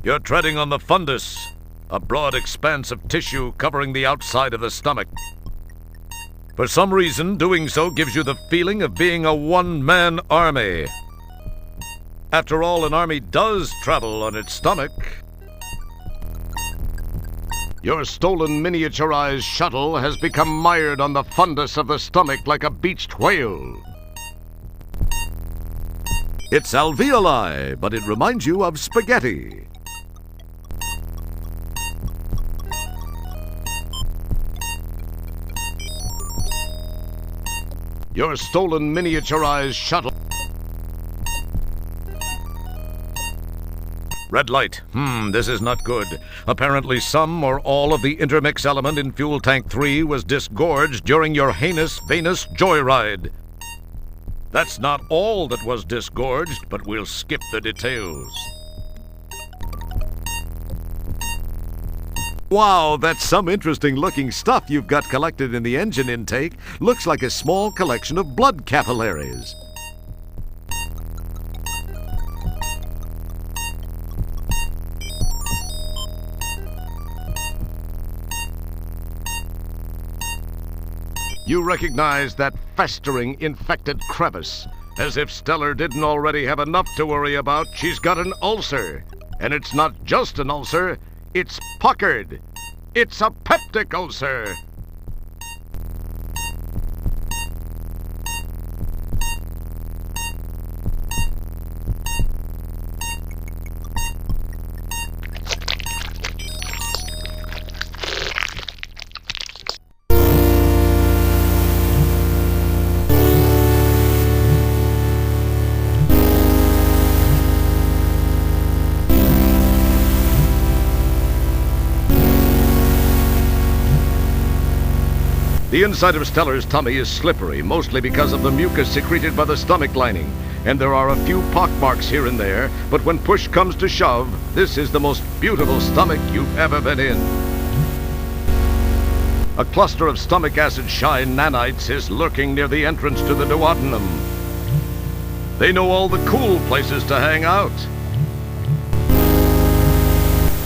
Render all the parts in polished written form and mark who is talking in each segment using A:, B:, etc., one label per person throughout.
A: You're treading on the fundus, a broad expanse of tissue covering the outside of the stomach. For some reason, doing so gives you the feeling of being a one-man army. After all, an army does travel on its stomach. Your stolen miniaturized shuttle has become mired on the fundus of the stomach like a beached whale. It's alveoli, but it reminds you of spaghetti. Your stolen miniaturized shuttle... Red light. This is not good. Apparently some or all of the intermix element in Fuel Tank 3 was disgorged during your heinous Venus joyride. That's not all that was disgorged, but we'll skip the details. Wow, that's some interesting-looking stuff you've got collected in the engine intake. Looks like a small collection of blood capillaries. You recognize that festering, infected crevice. As if Stellar didn't already have enough to worry about, she's got an ulcer. And it's not just an ulcer, it's puckered. It's a peptic ulcer. The inside of Stellar's tummy is slippery, mostly because of the mucus secreted by the stomach lining. And there are a few pockmarks here and there, but when push comes to shove, this is the most beautiful stomach you've ever been in. A cluster of stomach acid shy nanites is lurking near the entrance to the duodenum. They know all the cool places to hang out.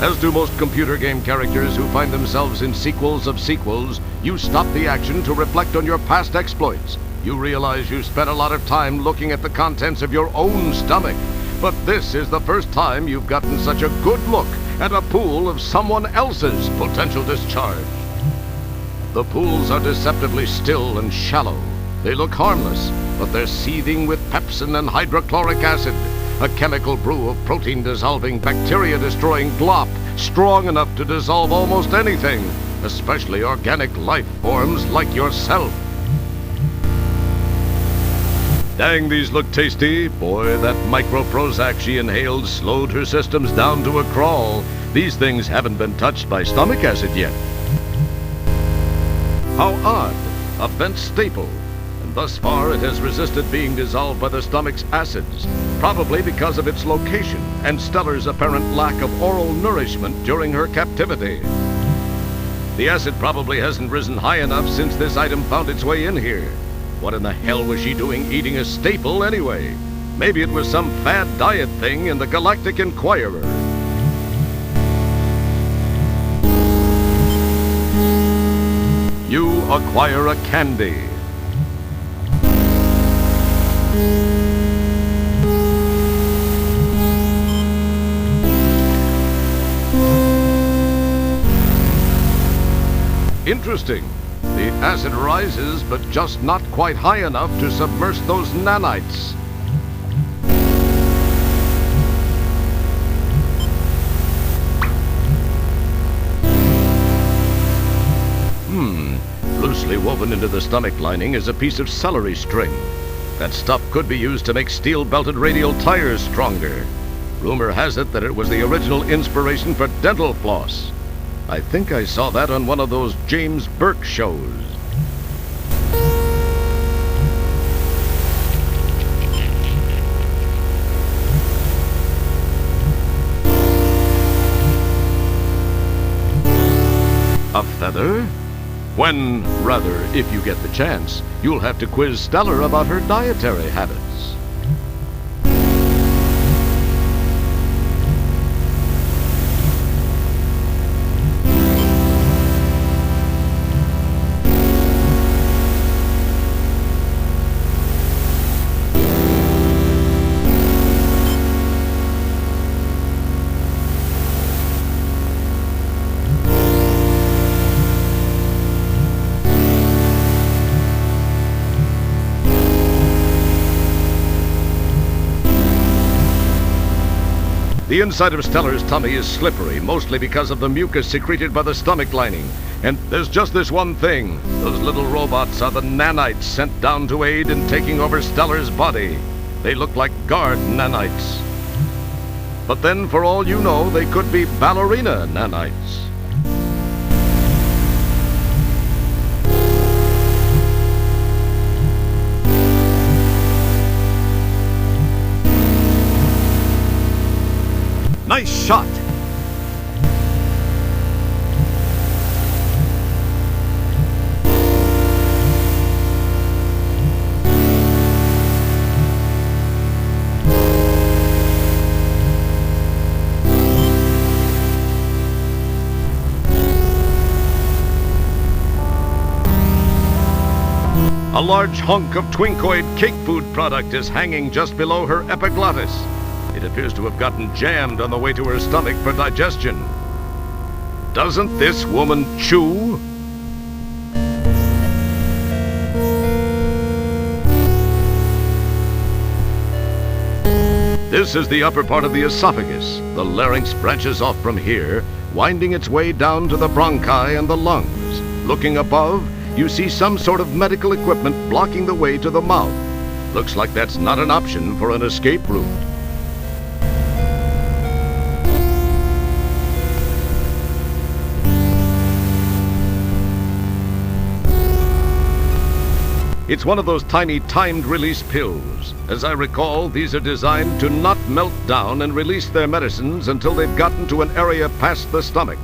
A: As do most computer game characters who find themselves in sequels of sequels, you stop the action to reflect on your past exploits. You realize you spent a lot of time looking at the contents of your own stomach. But this is the first time you've gotten such a good look at a pool of someone else's potential discharge. The pools are deceptively still and shallow. They look harmless, but they're seething with pepsin and hydrochloric acid, a chemical brew of protein-dissolving, bacteria-destroying glop, strong enough to dissolve almost anything, especially organic life forms like yourself. Dang, these look tasty. Boy, that micro-Prozac she inhaled slowed her systems down to a crawl. These things haven't been touched by stomach acid yet. How odd. A bent staple. Thus far, it has resisted being dissolved by the stomach's acids, probably because of its location and Stellar's apparent lack of oral nourishment during her captivity. The acid probably hasn't risen high enough since this item found its way in here. What in the hell was she doing eating a staple anyway? Maybe it was some fad diet thing in the Galactic Inquirer. You acquire a candy. Interesting. The acid rises, but just not quite high enough to submerge those nanites. Loosely woven into the stomach lining is a piece of celery string. That stuff could be used to make steel-belted radial tires stronger. Rumor has it that it was the original inspiration for dental floss. I think I saw that on one of those James Burke shows. A feather? When, rather, if you get the chance, you'll have to quiz Stellar about her dietary habits. The inside of Stellar's tummy is slippery, mostly because of the mucus secreted by the stomach lining. And there's just this one thing. Those little robots are the nanites sent down to aid in taking over Stellar's body. They look like guard nanites. But then, for all you know, they could be ballerina nanites. Nice shot! A large hunk of Twinkoid cake food product is hanging just below her epiglottis. It appears to have gotten jammed on the way to her stomach for digestion. Doesn't this woman chew? This is the upper part of the esophagus. The larynx branches off from here, winding its way down to the bronchi and the lungs. Looking above, you see some sort of medical equipment blocking the way to the mouth. Looks like that's not an option for an escape route. It's one of those tiny timed release pills. As I recall, these are designed to not melt down and release their medicines until they've gotten to an area past the stomach.